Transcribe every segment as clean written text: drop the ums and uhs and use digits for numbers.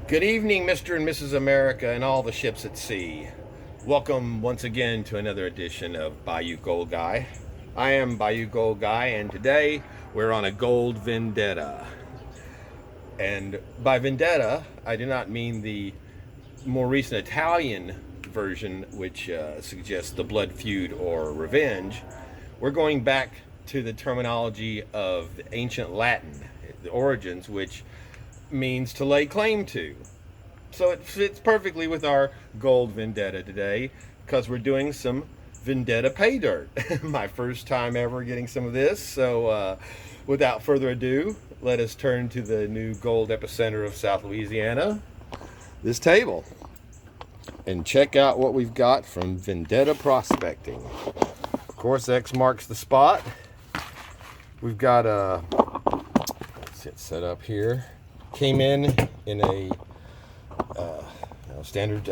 Good evening, Mr. and Mrs. America and all the ships at sea. Welcome once again to another edition of Bayou Gold Guy. I am Bayou Gold Guy, and today we're on a gold vendetta. And by vendetta, I do not mean the more recent Italian version, which suggests the blood feud or revenge. We're going back to the terminology of ancient Latin, the origins, which means to lay claim to. So it fits perfectly with our gold vendetta today, because we're doing some vendetta pay dirt. My first time ever getting some of this. So without further ado, let us turn to the new gold epicenter of South Louisiana, this table, and check out what we've got from Vendetta Prospecting. Of course, X marks the spot. We've got a, let's get set up here. Came in a standard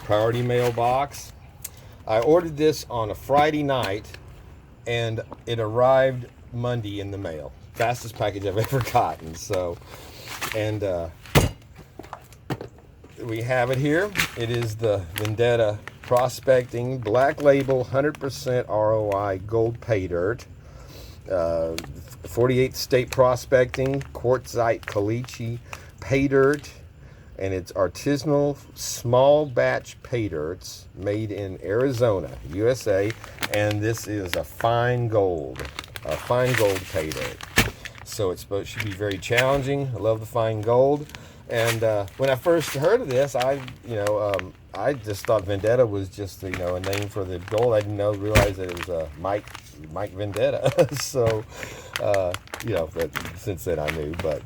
priority mail box. I ordered this on a Friday night, and it arrived Monday in the mail. Fastest package I've ever gotten. So, and we have it here. It is the Vendetta Prospecting Black Label 100% ROI Gold Pay Dirt. 48th State Prospecting Quartzite Caliche Pay Dirt, and it's artisanal small batch pay dirts made in Arizona, USA, and this is a fine gold pay dirt. So it's supposed to be very challenging. I love the fine gold, and when I first heard of this, I just thought Vendetta was just a name for the gold. I didn't realize that it was Mike Vendetta. So but since then I knew, but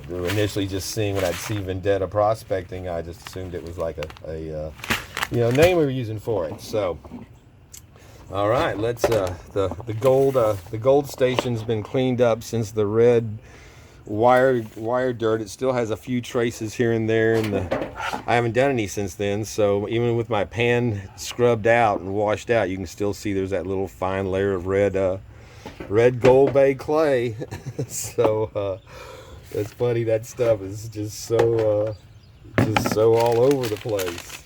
initially just seeing when I'd see Vendetta Prospecting, I just assumed it was like a name we were using for it. So all right, let's the gold station's been cleaned up since the red wire dirt. It still has a few traces here and there, and I haven't done any since then. So even with my pan scrubbed out and washed out, you can still see there's that little fine layer of red gold bay clay. So that's funny. That stuff is just so all over the place.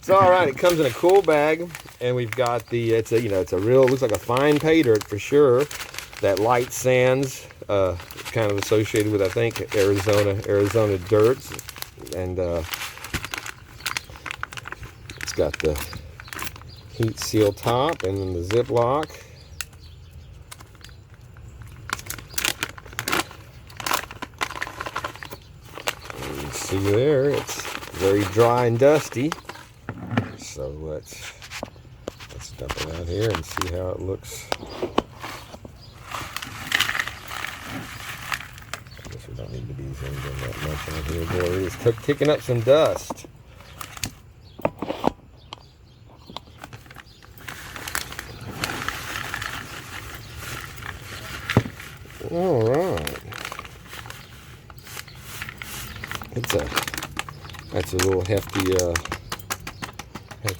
So all right, it comes in a cool bag, and we've got it's a real, looks like a fine pay dirt for sure. That light sands, kind of associated with, I think, Arizona dirts, and it's got the heat seal top and then the Ziploc. And you can see there, it's very dry and dusty. So let's dump it out here and see how it looks. We don't need to be zoomed in that much on here. Boy, it is kicking up some dust. All right. That's a little hefty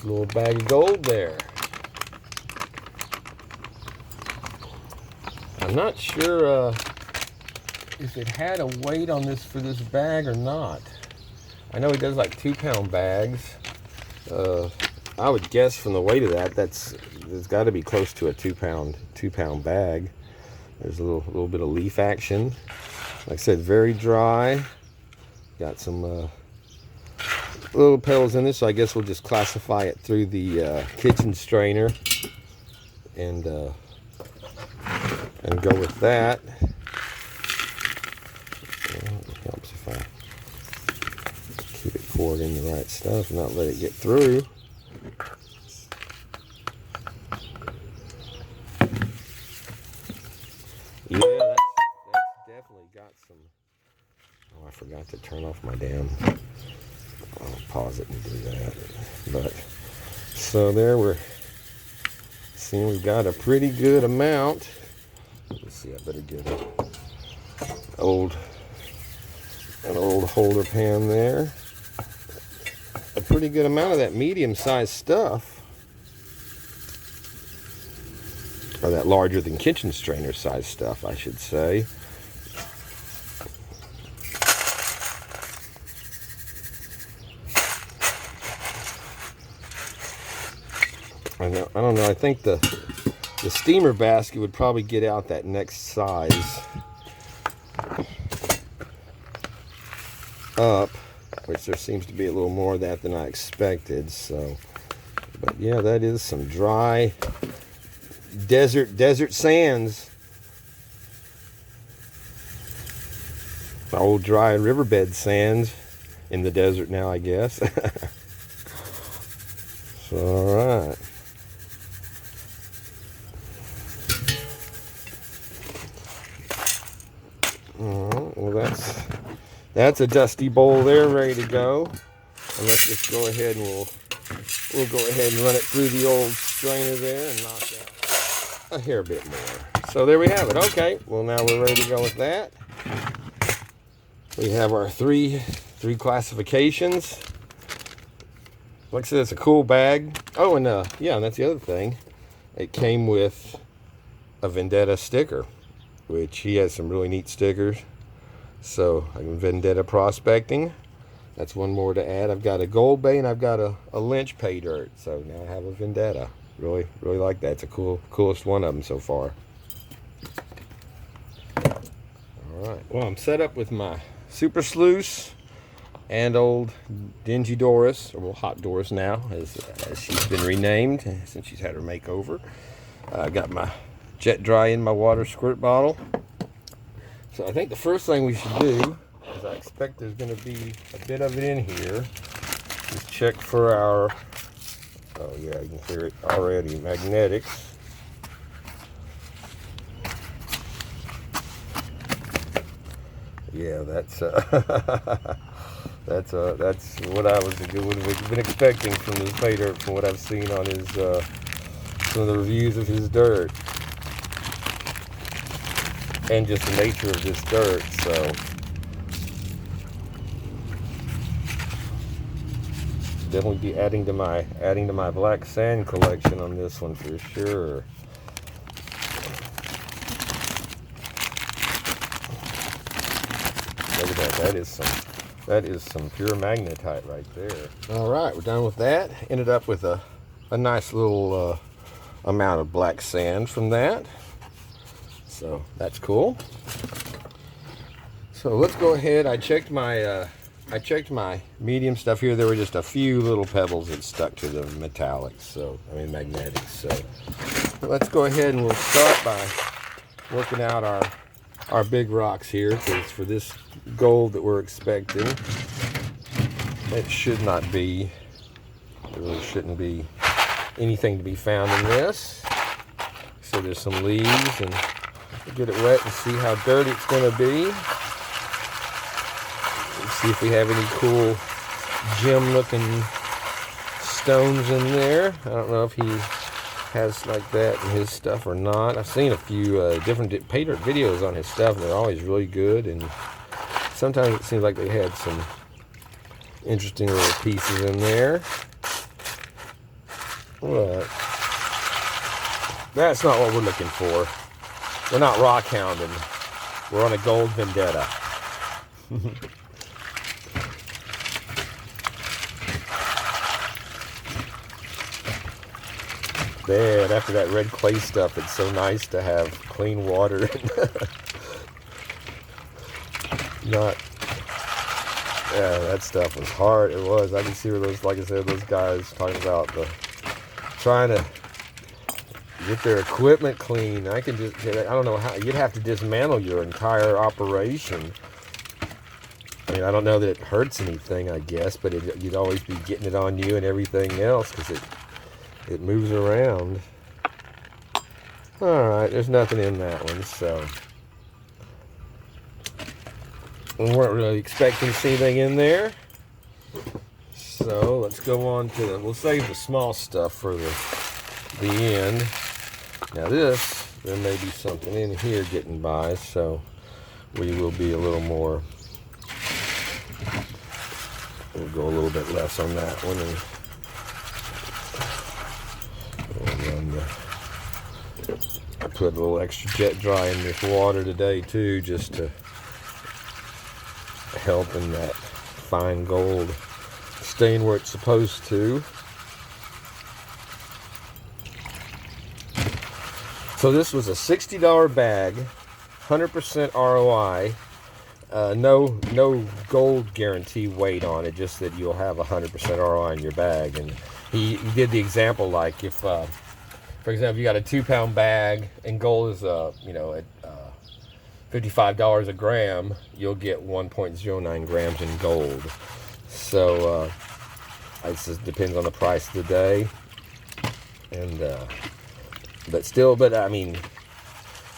little bag of gold there. I'm not sure if it had a weight on this for this bag or not. I know he does like 2-pound bags. I would guess from the weight of that, there's got to be close to a 2-pound bag. There's a little bit of leaf action. Like I said, very dry. Got some little petals in this, so I guess we'll just classify it through the kitchen strainer and go with that. It helps if I keep it poured in the right stuff and not let it get through. Yeah, that's definitely got some. Oh, I forgot to turn off my damn. I'll pause it and do that. But so there we're seeing we've got a pretty good amount. Let's see, I better get an old holder pan there. A pretty good amount of that medium-sized stuff, or that larger than kitchen strainer size stuff, I should say. I don't know. I think the steamer basket would probably get out that next size up, which there seems to be a little more of that than I expected. So, but yeah, that is some dry desert sands. Old dry riverbed sands in the desert now, I guess. So, all right. Well, that's a dusty bowl there, ready to go. And let's just go ahead and we'll go ahead and run it through the old strainer there and knock out a hair bit more. So there we have it. Okay, well now we're ready to go with that. We have our three classifications. Like I said, it's a cool bag. Oh, and yeah, and that's the other thing. It came with a Vendetta sticker, which he has some really neat stickers. So, Vendetta prospecting. That's one more to add. I've got a Gold Bay and I've got a Lynch Pay Dirt. So now I have a Vendetta. Really like that. It's a coolest one of them so far. All right. Well, I'm set up with my Super Sluice and old Dingy Doris, or well, Hot Doris now, as she's been renamed since she's had her makeover. I got my Jet Dry in my water squirt bottle. So I think the first thing we should do, is I expect there's going to be a bit of it in here, is check for our, oh yeah, you can hear it already, magnetics. Yeah, that's that's what I would have been expecting from this pay dirt, from what I've seen on his some of the reviews of his dirt, and just the nature of this dirt. So definitely be adding to my black sand collection on this one for sure. Look at that. That is some pure magnetite right there. All right, we're done with that. Ended up with a nice little amount of black sand from that. So that's cool. So let's go ahead. I checked my medium stuff here. There were just a few little pebbles that stuck to the metallics. So I mean magnetics. So let's go ahead and we'll start by working out our big rocks here, because for this gold that we're expecting, it should not be, there really shouldn't be anything to be found in this. So there's some leaves, and we'll get it wet and see how dirty it's going to be. Let's see if we have any cool gem looking stones in there. I don't know if he has like that in his stuff or not. I've seen a few different pay dirt videos on his stuff, and they're always really good, and sometimes it seems like they had some interesting little pieces in there. But that's not what we're looking for. We're not rock hounding. We're on a gold Vendetta. Man, after that red clay stuff, it's so nice to have clean water. Not, yeah, that stuff was hard. It was. I can see where those, like I said, those guys talking about trying to get their equipment clean. I don't know how, you'd have to dismantle your entire operation. I mean, I don't know that it hurts anything, I guess, but you'd always be getting it on you and everything else, because it moves around. Alright, there's nothing in that one, so we weren't really expecting to see anything in there. So let's go on to we'll save the small stuff for the end. Now this, there may be something in here getting by, so we will be a little more, we'll go a little bit less on that one, and I put a little extra jet dry in this water today too, just to help in that fine gold stain where it's supposed to. So this was a $60 bag, 100% ROI. No gold guarantee weight on it, just that you'll have 100% ROI in your bag. And he did the example like if, for example, you got a 2-pound bag and gold is you know, at $55 a gram, you'll get 1.09 grams in gold. So it just depends on the price of the day. And but I mean,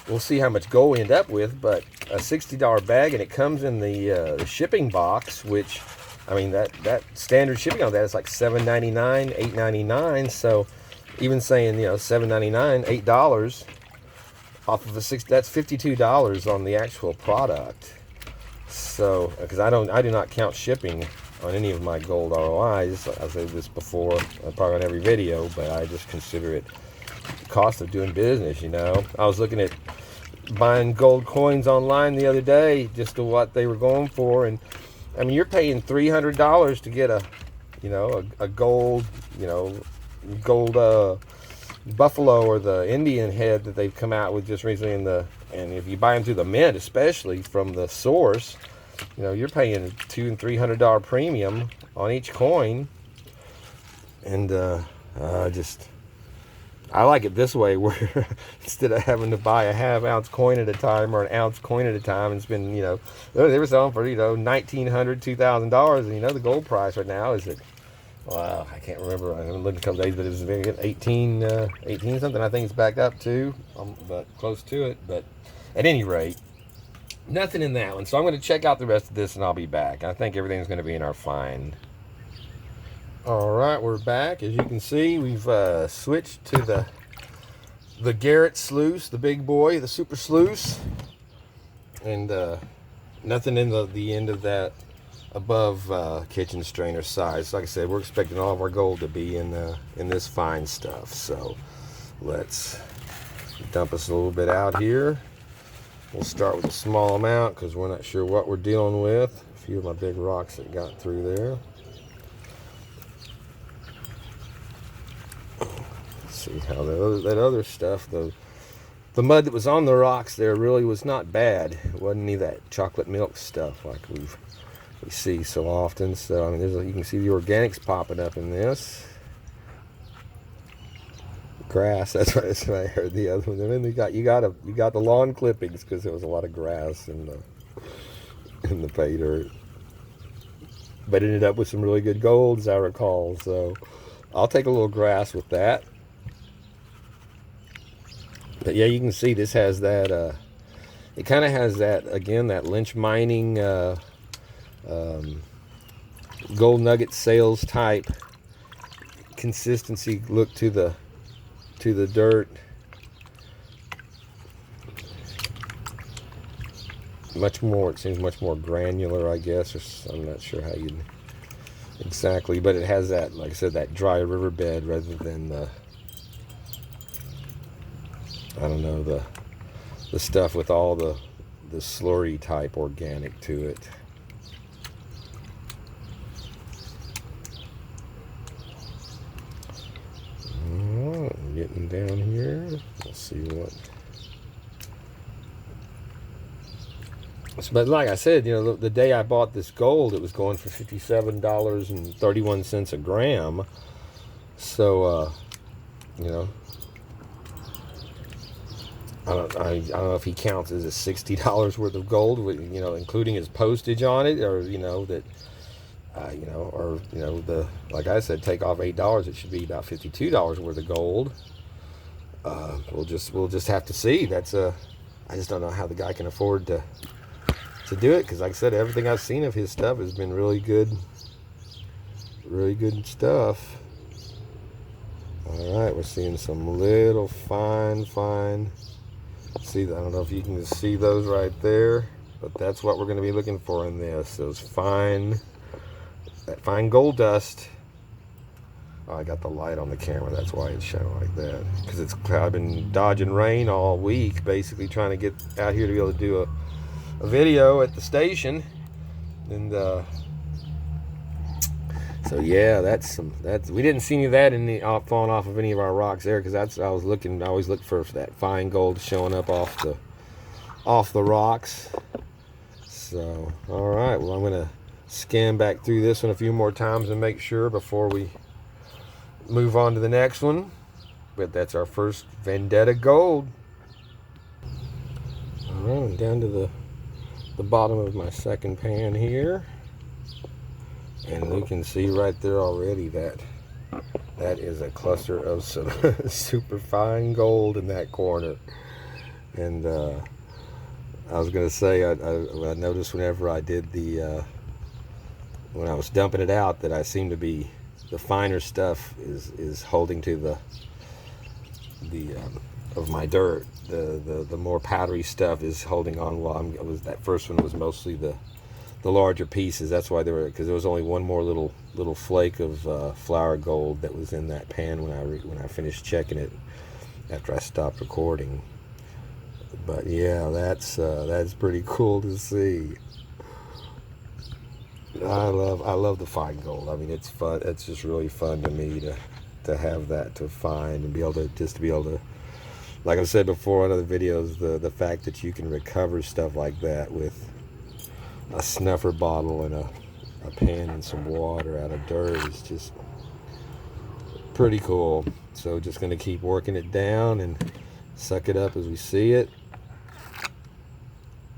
we'll see how much gold we end up with. But a $60 bag, and it comes in the shipping box, which, I mean, that standard shipping on that is like $7.99, $8.99. So even saying, you know, $7.99, $8 off of that's $52 on the actual product. So because I do not count shipping on any of my gold ROIs. I've said this before, probably on every video, but I just consider it the cost of doing business. You know, I was looking at buying gold coins online the other day, just to what they were going for, and I mean, you're paying $300 to get a gold, gold buffalo or the Indian head that they've come out with just recently and if you buy them through the mint, especially from the source, you know, you're paying $200 and $300 premium on each coin. And I like it this way, where instead of having to buy a half-ounce coin at a time or an ounce coin at a time and spend, you know, they were selling for, you know, $1,900, $2,000, and you know the gold price right now is at, wow, I can't remember. I haven't looked a couple days, but it was 18 something. I think it's back up to, but close to it. But at any rate, nothing in that one. So I'm going to check out the rest of this, and I'll be back. I think everything's going to be in our find. All right, we're back. As you can see, we've switched to the Garrett sluice, the big boy, the super sluice, and nothing in the end of that above kitchen strainer size. Like I said, we're expecting all of our gold to be in this fine stuff. So let's dump us a little bit out here. We'll start with a small amount because we're not sure what we're dealing with. A few of my big rocks that got through there. See how that other stuff, the mud that was on the rocks there really was not bad. It wasn't any of that chocolate milk stuff like we see so often. So I mean, you can see the organics popping up in this grass. That's what I heard the other one. And then you got the lawn clippings because there was a lot of grass in the pay dirt. But ended up with some really good gold, as I recall. So I'll take a little grass with that. But yeah, you can see this has that, it kind of has that, again, that Lynch mining gold nugget sales type consistency look to the dirt. Much more, it seems much more granular, I guess, or I'm not sure how you'd exactly, but it has that, like I said, that dry riverbed rather than the, I don't know, the stuff with all the slurry type organic to it. Alright, getting down here. Let's see what. But like I said, you know, the day I bought this gold, it was going for $57.31 a gram. So, you know, I don't know if he counts as a $60 worth of gold, you know, including his postage on it, or you know that, you know, or you know like I said, take off $8, it should be about $52 worth of gold. We'll just have to see. I just don't know how the guy can afford to do it, because like I said, everything I've seen of his stuff has been really good stuff. All right, we're seeing some little fine. See, I don't know if you can just see those right there, but that's what we're going to be looking for in this. That fine gold dust. Oh, I got the light on the camera, that's why it's shining like that. Because I've been dodging rain all week, basically trying to get out here to be able to do a video at the station, and So yeah, that's we didn't see any of that in the falling off of any of our rocks there, because that's I was looking. I always look for that fine gold showing up off the rocks. So all right, well I'm gonna scan back through this one a few more times and make sure before we move on to the next one. But that's our first Vendetta gold. All right, I'm down to the bottom of my second pan here. And we can see right there already that is a cluster of some super fine gold in that corner. And I was going to say, I noticed whenever I did when I was dumping it out, that I seem to be, the finer stuff is holding to of my dirt. The more powdery stuff is holding on. While that first one was mostly the larger pieces. That's why because there was only one more little flake of flour gold that was in that pan when I finished checking it after I stopped recording. But yeah, that's pretty cool to see. I love the fine gold. I mean, it's fun. It's just really fun to me to have that to find and be able to, like I've said before in other videos, the fact that you can recover stuff like that with a snuffer bottle and a pan and some water out of dirt is just pretty cool. So just going to keep working it down and suck it up as we see it.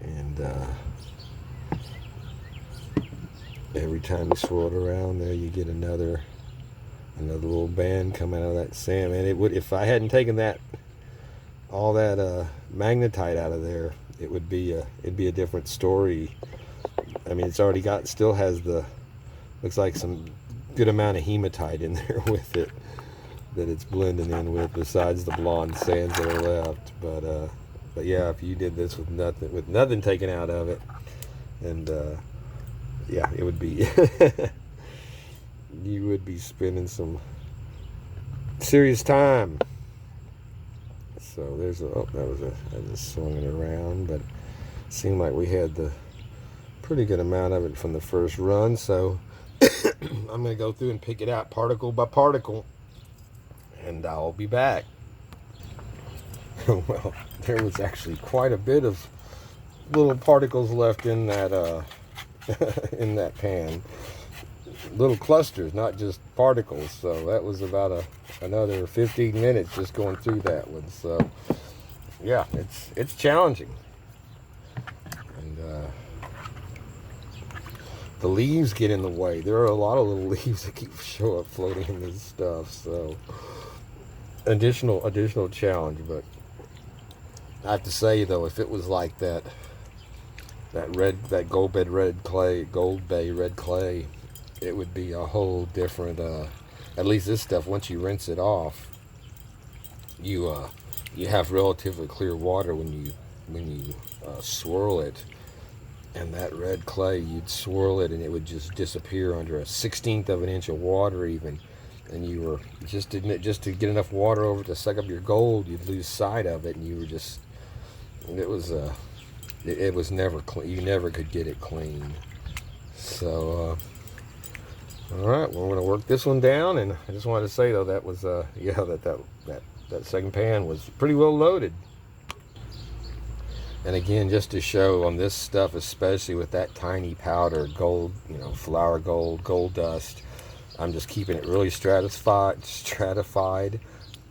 And every time you swirl it around there, you get another little band coming out of that sand. And it would, if I hadn't taken all that magnetite out of there, it'd be a different story. I mean, it's already still has looks like some good amount of hematite in there with it that it's blending in with, besides the blonde sands that are left. But yeah, if you did this with nothing taken out of it, and yeah, it would be you would be spending some serious time. So there's I just swung it around, but it seemed like we had the pretty good amount of it from the first run. So I'm going to go through and pick it out particle by particle, and I'll be back. Well, there was actually quite a bit of little particles left in that in that pan. Little clusters, not just particles. So that was about another 15 minutes just going through that one. So yeah, it's challenging. And the leaves get in the way. There are a lot of little leaves that keep floating in this stuff. So additional challenge. But I have to say though, if it was like that Gold Bay red clay, it would be a whole different. At least this stuff, once you rinse it off, you have relatively clear water when you swirl it. And that red clay, you'd swirl it and it would just disappear under a 1/16 of an inch of water even. And you were just to get enough water over to suck up your gold, you'd lose sight of it, and you were just, it was never clean. You never could get it clean. So all right, well, we're gonna work this one down. And I just wanted to say though, that was yeah, that second pan was pretty well loaded. And again, just to show on this stuff, especially with that tiny powder gold, flour gold dust, I'm just keeping it really stratified,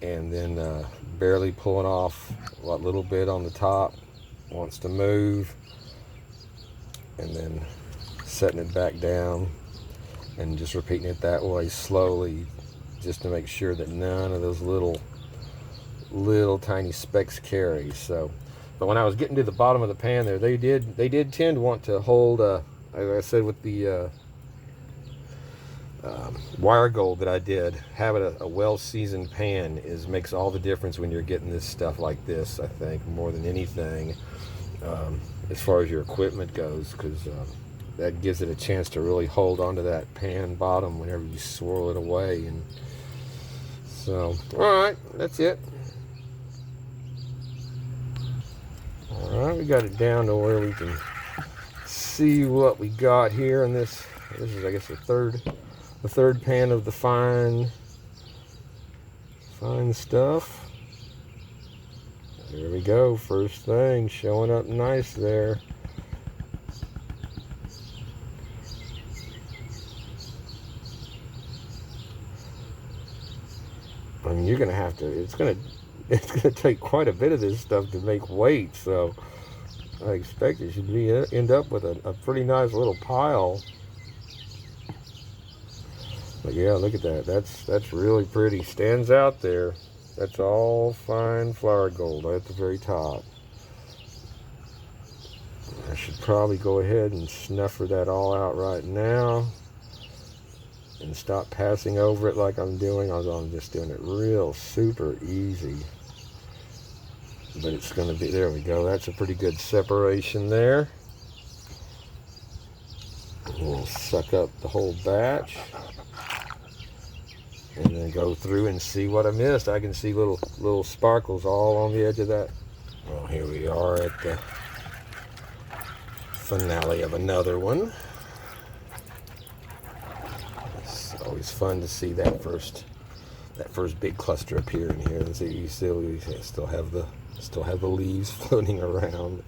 and then barely pulling off what little bit on the top wants to move, and then setting it back down and just repeating it that way slowly, just to make sure that none of those little tiny specks carry. So, but when I was getting to the bottom of the pan there, they did tend to want to hold, like I said, with the wire gold that I did, having a well-seasoned pan makes all the difference when you're getting this stuff like this, I think, more than anything, as far as your equipment goes, because that gives it a chance to really hold onto that pan bottom whenever you swirl it away. And so, all right, that's it. All right, we got it down to where we can see what we got here. And this is, I guess, the the third pan of the fine stuff. There we go, first thing showing up nice there. I mean, you're gonna have to, it's gonna take quite a bit of this stuff to make weight, so I expect it should end up with a pretty nice little pile. But yeah, look at that. That's really pretty. Stands out there. That's all fine flour gold right at the very top. I should probably go ahead and snuffer that all out right now and stop passing over it like I'm doing. I'm just doing it real super easy. But it's going to be, there we go. That's a pretty good separation there. We'll suck up the whole batch and then go through and see what I missed. I can see little sparkles all on the edge of that. Well, here we are at the finale of another one. It's always fun to see that first big cluster appear in here. And see, you still have the leaves floating around,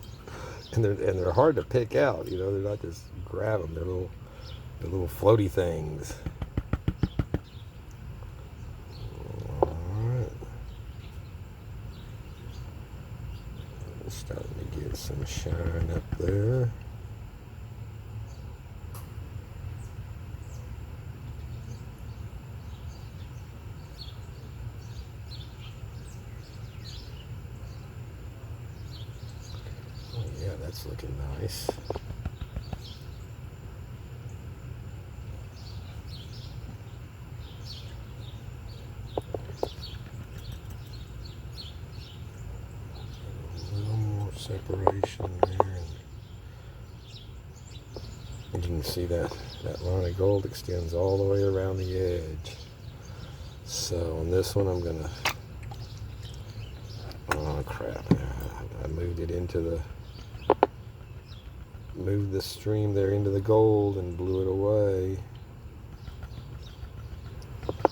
and they're hard to pick out. You know, they're not just grab them. They're little floaty things. All right, starting to get some shine up there. That's looking nice. A little more separation there. And you can see that line of gold extends all the way around the edge. So on this one I'm gonna, oh crap, I moved it into moved the stream there into the gold and blew it away.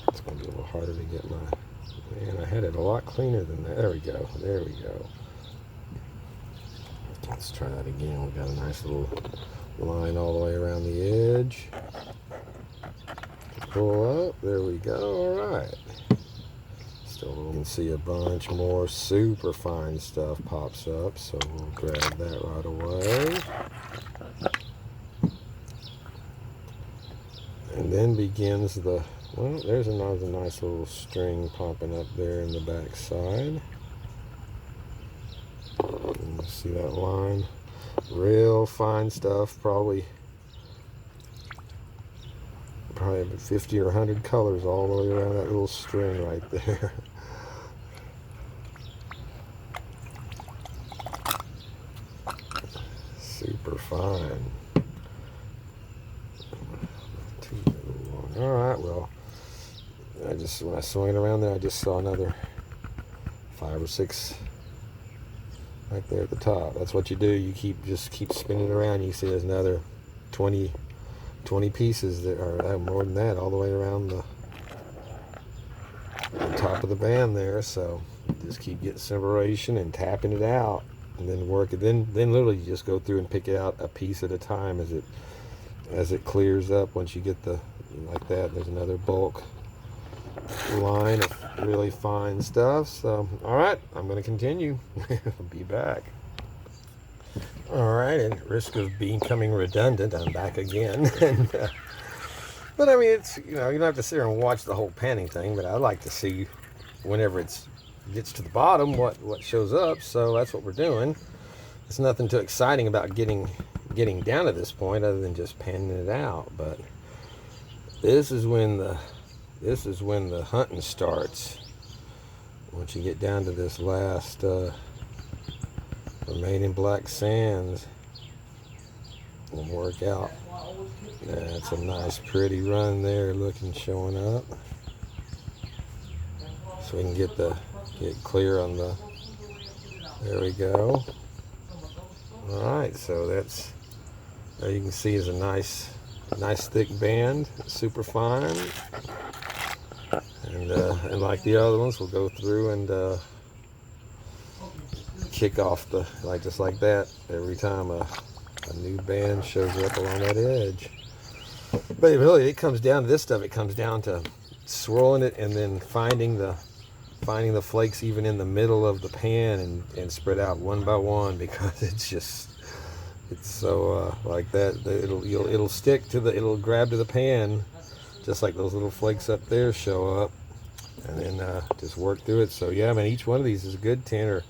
It's going to be a little harder to get my, man, I had it a lot cleaner than that. There we go. There we go. Let's try that again. We've got a nice little line all the way around the edge. Pull up. There we go. All right. Still, you can see a bunch more super fine stuff pops up, so we'll grab that right away. And then begins the, well, there's another nice little string popping up there in the back side. And you see that line? Real fine stuff, probably 50 or 100 colors all the way around that little string right there. Super fine. All right, well, when I swung it around there, I just saw another 5 or 6 right there at the top. That's what you do. You just keep spinning it around. You see there's another 20 pieces that are more than that all the way around the top of the band there. So just keep getting separation and tapping it out, and then work it. Then literally you just go through and pick it out a piece at a time as it clears up. Once you get the like that, there's another bulk line of really fine stuff. So all right, I'm going to continue. I'll be back. All right, at risk of becoming redundant, I'm back again. But I mean, it's, you know, you don't have to sit here and watch the whole panning thing, but I like to see whenever it gets to the bottom what shows up. So that's what we're doing. There's nothing too exciting about getting down to this point other than just panning it out. But this is when the hunting starts. Once you get down to this last remaining black sands, we'll work out. That's a nice pretty run there showing up. So we can get clear on the, there we go. All right, so that's, there you can see is a nice Nice thick band, super fine. And like the other ones, we'll go through and kick off just like that every time a new band shows up along that edge. But really, it comes down to this stuff. It comes down to swirling it and then finding the flakes even in the middle of the pan and spread out one by one, because it's so like that. It'll stick to it'll grab to the pan, just like those little flakes up there show up, and then just work through it. So yeah, I mean, each one of these is a good 10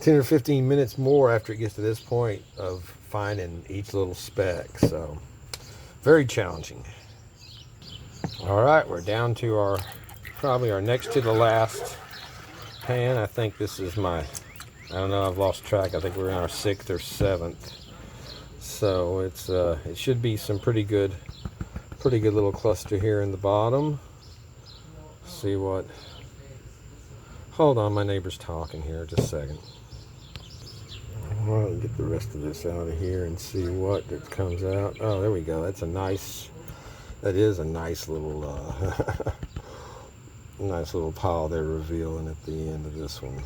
or 15 minutes more after it gets to this point of finding each little speck. So very challenging. All right, we're down to probably our next to the last pan. I think this is I don't know, I've lost track. I think we're in our 6th or 7th. So it should be some pretty good little cluster here in the bottom. See what, hold on, my neighbor's talking here, just a second. I'll get the rest of this out of here and see what it comes out. Oh, there we go. That is a nice little nice little pile they're revealing at the end of this one.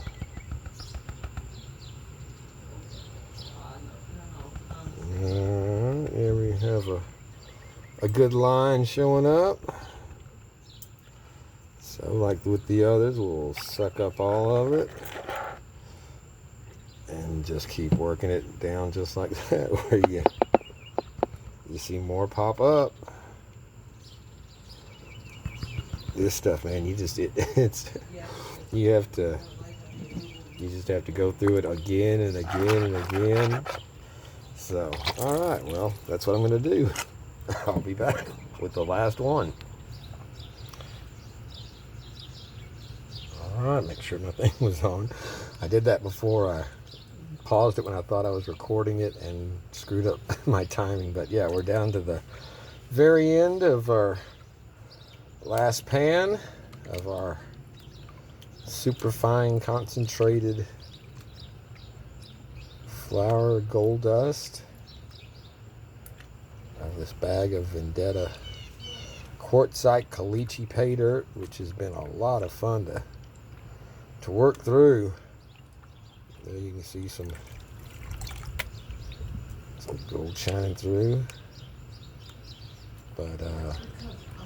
Here we have a good line showing up. So like with the others, we'll suck up all of it and just keep working it down just like that, where you see more pop up. This stuff, man, you just have to go through it again and again and again. So, all right, well, that's what I'm going to do. I'll be back with the last one. All right, make sure my thing was on. I did that before. I paused it when I thought I was recording it and screwed up my timing. But yeah, we're down to the very end of our last pan of our super fine concentrated flour gold dust of this bag of Vendetta Quartzite Caliche pay dirt, which has been a lot of fun to work through. There you can see some gold shining through. But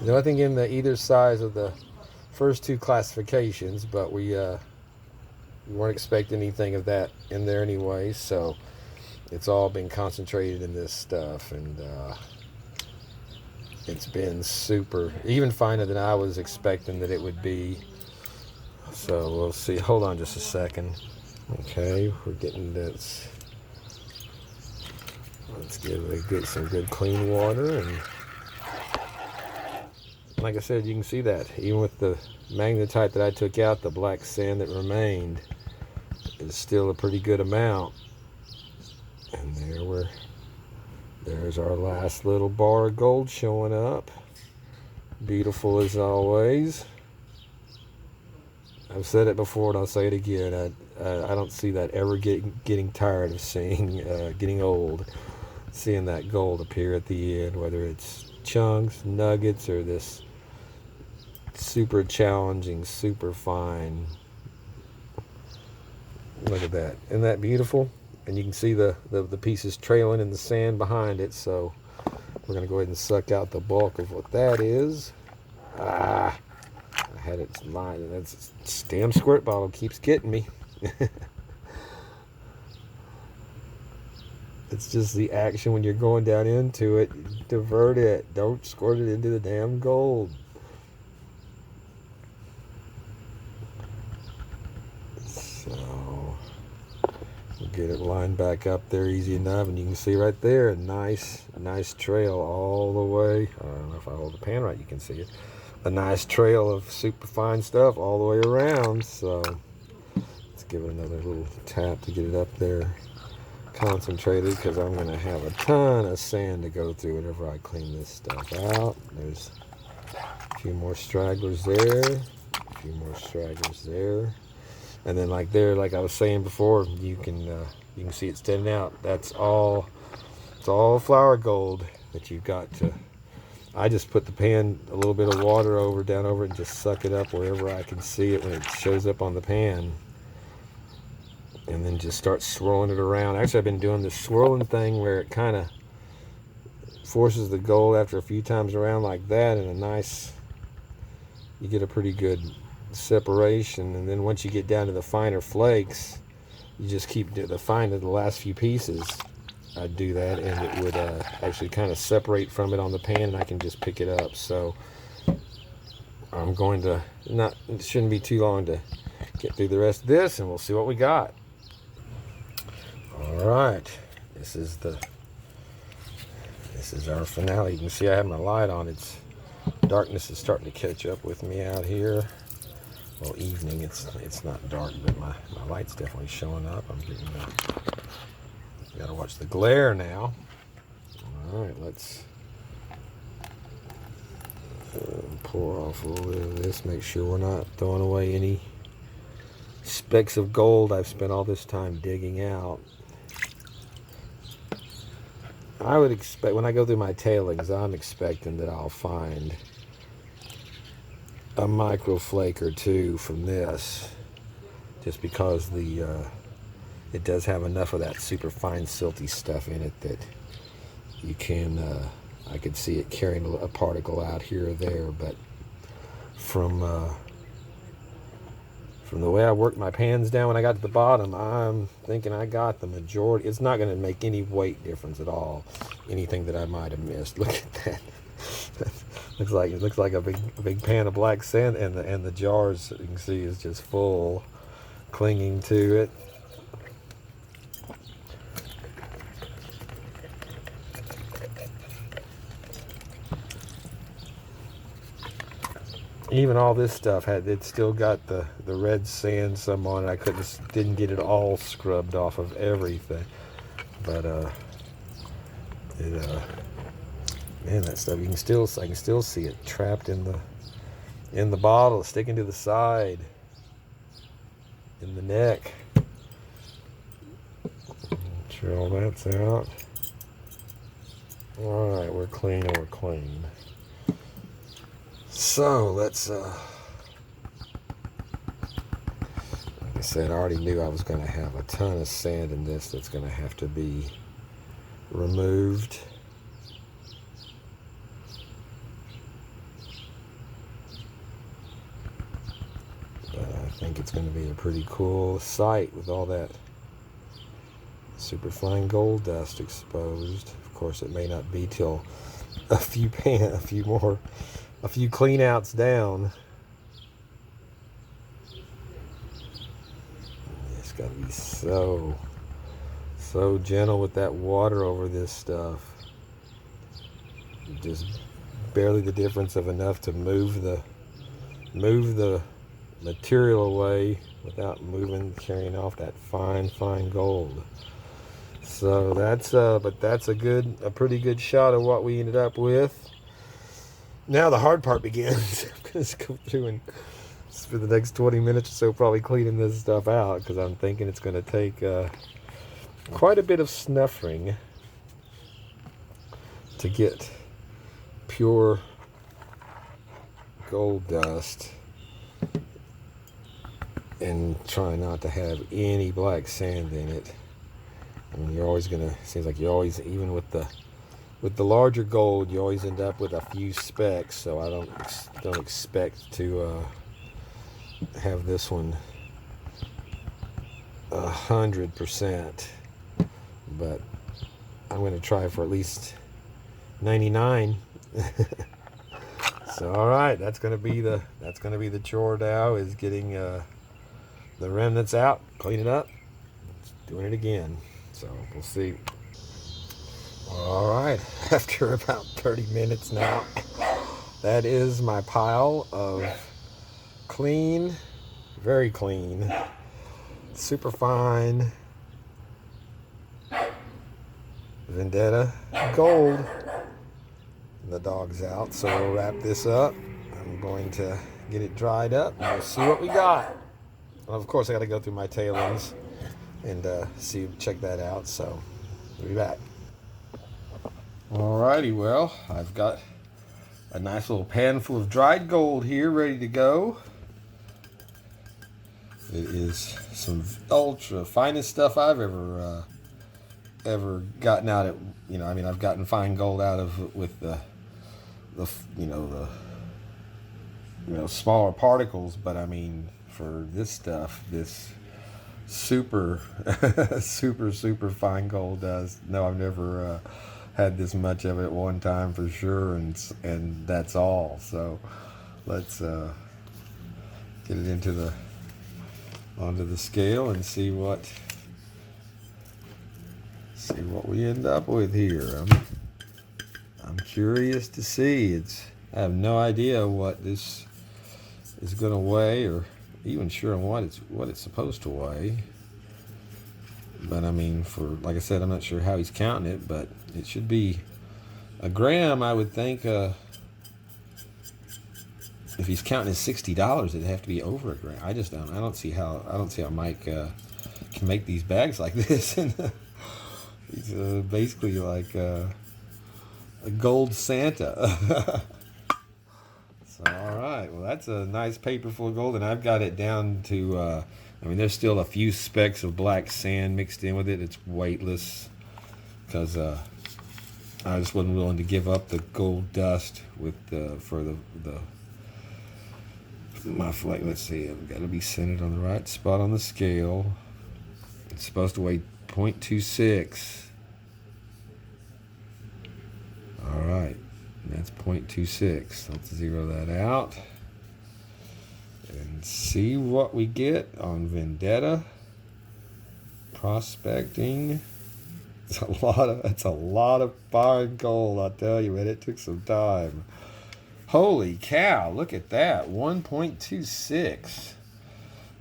nothing in either size of the first two classifications, but we weren't expecting anything of that in there anyway, so it's all been concentrated in this stuff, and it's been super, even finer than I was expecting that it would be. So we'll see. Hold on just a second. Okay, we're getting this. Let's get some good clean water, and like I said, you can see that even with the magnetite that I took out, the black sand that remained is still a pretty good amount. And there's our last little bar of gold showing up. Beautiful as always. I've said it before and I'll say it again. I don't see that ever getting tired of seeing, getting old, seeing that gold appear at the end, whether it's chunks, nuggets, or this super challenging, super fine. Look at that. Isn't that beautiful? And you can see the pieces trailing in the sand behind it. So we're going to go ahead and suck out the bulk of what that is. I had it lined. That's damn squirt bottle keeps getting me. It's just the action when you're going down into it. Divert it. Don't squirt it into the damn gold. So we'll get it lined back up there easy enough, and you can see right there a nice trail all the way. I don't know if I hold the pan right, you can see it. A nice trail of super fine stuff all the way around. So let's give it another little tap to get it up there concentrated, because I'm going to have a ton of sand to go through whenever I clean this stuff out. There's a few more stragglers there, a few more stragglers there, and then like there, like I was saying before, you can see it standing out. That's all. It's all flour gold that you've got to I just put the pan, a little bit of water down over it, and just suck it up wherever I can see it when it shows up on the pan. And then just start swirling it around. Actually, I've been doing this swirling thing where it kind of forces the gold after a few times around like that, and you get a pretty good separation. And then once you get down to the finer flakes, you just keep the last few pieces. I'd do that, and it would actually kind of separate from it on the pan, and I can just pick it up. So I'm going to it shouldn't be too long to get through the rest of this, and we'll see what we got. All right, this is our finale. You can see I have my light on. Darkness is starting to catch up with me out here. Well, evening. It's not dark, but my light's definitely showing up. I'm getting gotta watch the glare now. All right, let's pour off a little bit of this. Make sure we're not throwing away any specks of gold I've spent all this time digging out. I would expect, when I go through my tailings, I'm expecting that I'll find a micro flake or two from this, just because it does have enough of that super fine silty stuff in it that you can, I could see it carrying a particle out here or there. But from the way I worked my pans down when I got to the bottom, I'm thinking I got the majority. It's not going to make any weight difference at all. Anything that I might have missed. Look at that. It looks like a big pan of black sand, and the jars, you can see, is just full, clinging to it. Even all this stuff it still got the red sand some on it. Didn't get it all scrubbed off of everything, but man, that stuff, I can still see it trapped in the bottle, sticking to the side, in the neck. Make sure all that's out. All right, we're clean. So let's, like I said, I already knew I was going to have a ton of sand in this that's going to have to be removed. But I think it's going to be a pretty cool sight with all that super fine gold dust exposed. Of course, it may not be till a few clean outs down. It's got to be so gentle with that water over this stuff. Just barely the difference of enough to move the material away without carrying off that fine gold. So that's a pretty good shot of what we ended up with. Now the hard part begins. I'm going to go through and for the next 20 minutes or so probably cleaning this stuff out, because I'm thinking it's going to take quite a bit of snuffing to get pure gold dust, and try not to have any black sand in it. I mean, seems like you're always, even with the larger gold, you always end up with a few specks. So I don't expect to have this one 100%, but I'm going to try for at least 99. So all right, that's going to be the chore now, is getting the remnants out, clean it up, doing it again. So we'll see. All right, after about 30 minutes now, that is my pile of clean, very clean, super fine Vendetta gold. And the dog's out, so we'll wrap this up. I'm going to get it dried up, and we'll see what we got. Well, of course, I got to go through my tailings and check that out. So we'll be back. Alrighty, well, I've got a nice little pan full of dried gold here, ready to go. It is some ultra finest stuff I've ever gotten out of. I mean, I've gotten fine gold out of with the smaller particles, but I mean, for this stuff, this super super fine gold does. No, I've never had this much of it at one time for sure, and that's all. So let's get it onto the scale and see what we end up with here. I'm curious to see. I have no idea what this is going to weigh, or even sure on what it's supposed to weigh. But I mean, like I said, I'm not sure how he's counting it, but it should be a gram, I would think. If he's counting his $60, it'd have to be over a gram. I don't see how Mike can make these bags like this. And he's basically like a gold Santa. So, all right. Well, that's a nice paper full of gold, and I've got it down to. I mean, there's still a few specks of black sand mixed in with it. It's weightless because I just wasn't willing to give up the gold dust for my flake. Let's see, I've got to be centered on the right spot on the scale. It's supposed to weigh 0.26. All right, that's 0.26. Let's zero that out and see what we get on Vendetta prospecting. That's a lot of fine gold, I tell you, man. It took some time. Holy cow, look at that, 1.26.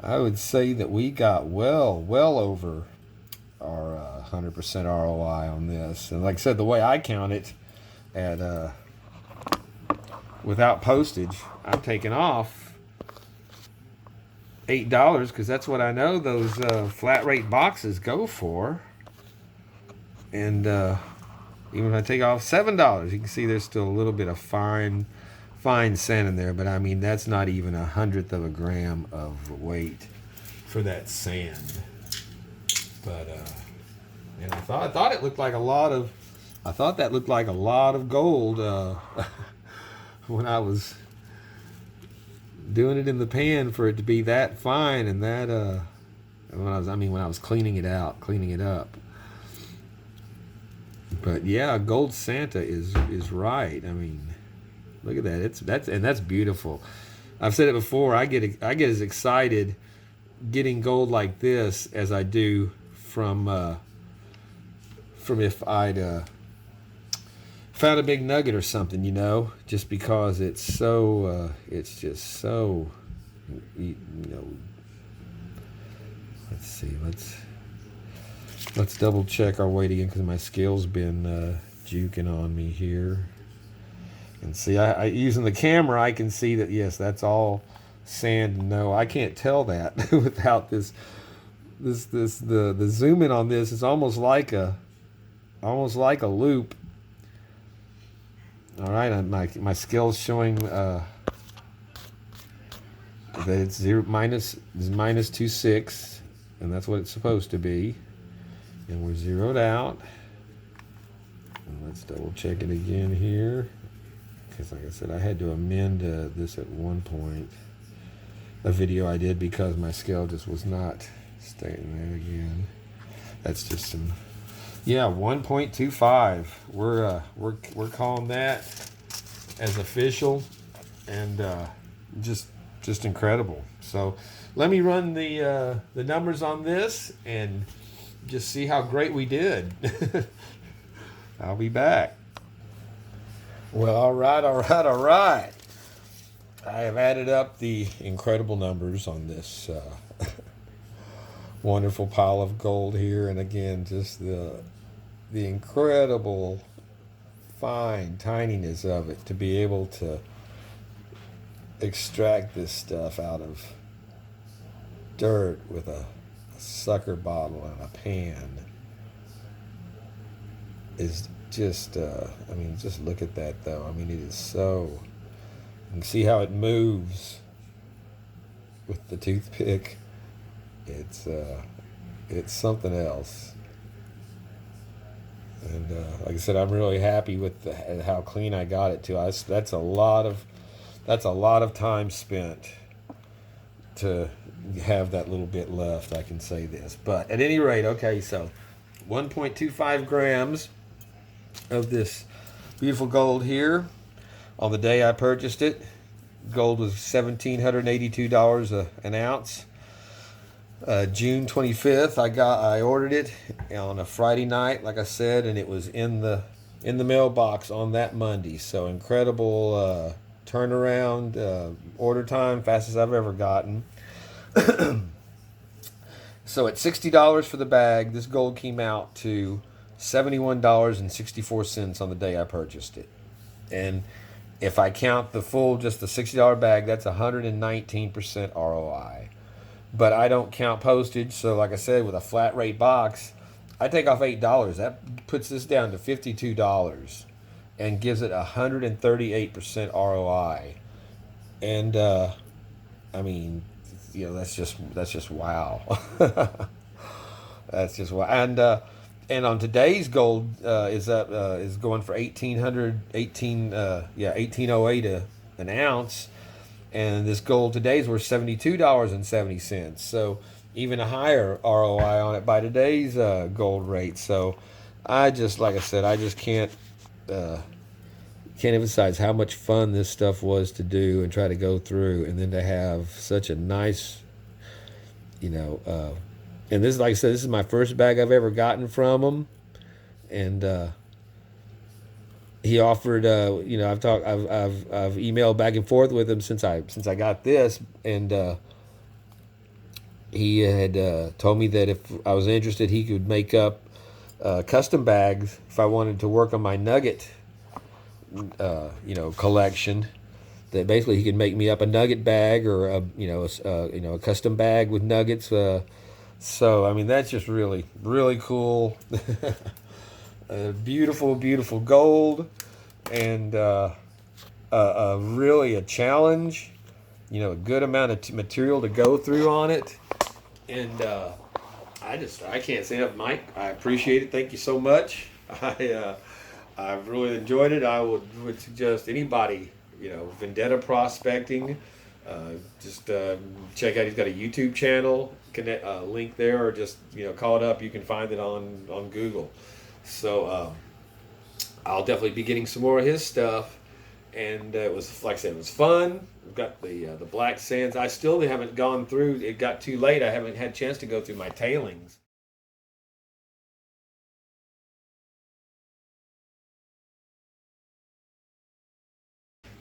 I would say that we got well over our 100% ROI on this. And like I said, the way I count it, at without postage, I'm taking off $8 because that's what I know those flat rate boxes go for. And even when I take off $7, you can see there's still a little bit of fine sand in there, but I mean, that's not even 1/100 of a gram of weight for that sand. But and I thought it looked like a lot of. I thought that looked like a lot of gold when I was doing it in the pan for it to be that fine, and that when I was cleaning it up. But yeah, Gold Santa is right. I mean, look at that. That's beautiful. I've said it before. I get as excited getting gold like this as I do from if I'd found a big nugget or something, just because it's just so, let's see, let's double check our weight again because my scale's been juking on me here. And see, I using the camera, I can see that, yes, that's all sand. No, I can't tell that without the zoom in on this is almost like a loop. All right, my scale's showing that it's minus 2.6, and that's what it's supposed to be. And we're zeroed out. And let's double check it again here, because like I said, I had to amend this at one point, a video I did, because my scale just was not staying there again. That's just some. Yeah, 1.25. We're calling that as official, and just incredible. So let me run the numbers on this and just see how great we did. I'll be back. Well, all right. I have added up the incredible numbers on this wonderful pile of gold here, and again, just the incredible fine tininess of it, to be able to extract this stuff out of dirt with a sucker bottle and a pan is just, I mean, just look at that though. I mean, it is so, you can see how it moves with the toothpick. It's something else. And like I said, I'm really happy with how clean I got it too. That's a lot of time spent to have that little bit left. I can say this, but at any rate, okay. So 1.25 grams of this beautiful gold here. On the day I purchased it, gold was $1,782 an ounce. June 25th, I ordered it on a Friday night, like I said, and it was in the mailbox on that Monday. So incredible turnaround, order time, fastest I've ever gotten. So at $60 for the bag, this gold came out to $71.64 on the day I purchased it. And if I count just the $60 bag, that's 119% ROI. But I don't count postage, so like I said, with a flat rate box, I take off $8. That puts this down to $52 and gives it 138% ROI. And I mean, you know, that's just wow. That's just wow. And on today's gold is going for 1808 an ounce, and this gold today's worth $72.70. So even a higher ROI on it by today's gold rate. So like I said, I just can't emphasize how much fun this stuff was to do and try to go through, and then to have such a nice, you know, and this, like I said, this is my first bag I've ever gotten from him, and he offered, you know, I've emailed back and forth with him since I got this, and he had told me that if I was interested, he could make up custom bags if I wanted to work on my nugget, you know, collection. That basically he could make me up a nugget bag, or a custom bag with nuggets. So I mean, that's just really, really cool. Beautiful, beautiful gold, and really a challenge. You know, a good amount of material to go through on it, and I can't say enough, Mike. I appreciate it. Thank you so much. I've really enjoyed it. I would suggest anybody, you know, Vendetta prospecting, just check out. He's got a YouTube channel, connect link there, or just, you know, call it up. You can find it on Google. So I'll definitely be getting some more of his stuff, and it was, like I said, it was fun. We've got the black sands. I still haven't gone through. It got too late. I haven't had a chance to go through my tailings.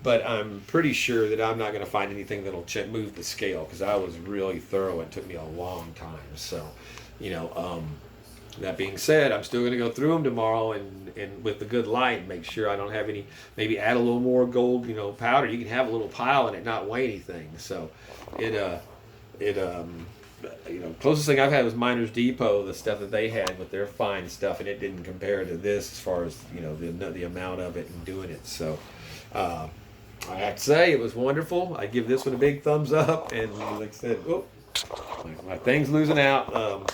But I'm pretty sure that I'm not going to find anything that'll move the scale, because I was really thorough. It took me a long time. So, you know, that being said, I'm still going to go through them tomorrow, and with the good light, and make sure I don't have any. Maybe add a little more gold, you know, powder. You can have a little pile and it not weigh anything. So, you know, closest thing I've had was Miners Depot, the stuff that they had with their fine stuff, and it didn't compare to this as far as, you know, the amount of it and doing it. So. I have to say, it was wonderful. I give this one a big thumbs up, and like I said, my thing's losing out.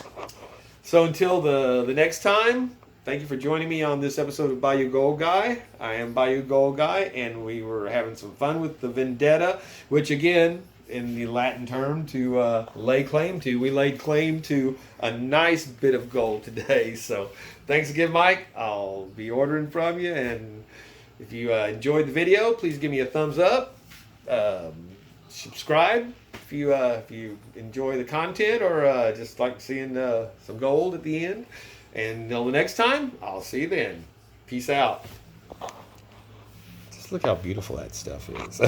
So until the next time, thank you for joining me on this episode of Bayou Gold Guy. I am Bayou Gold Guy, and we were having some fun with the Vendetta, which again, in the Latin term, to lay claim to. We laid claim to a nice bit of gold today. So thanks again, Mike. I'll be ordering from you, and if you enjoyed the video, please give me a thumbs up. Subscribe if you enjoy the content, or just like seeing some gold at the end. And until the next time, I'll see you then. Peace out. Just look how beautiful that stuff is.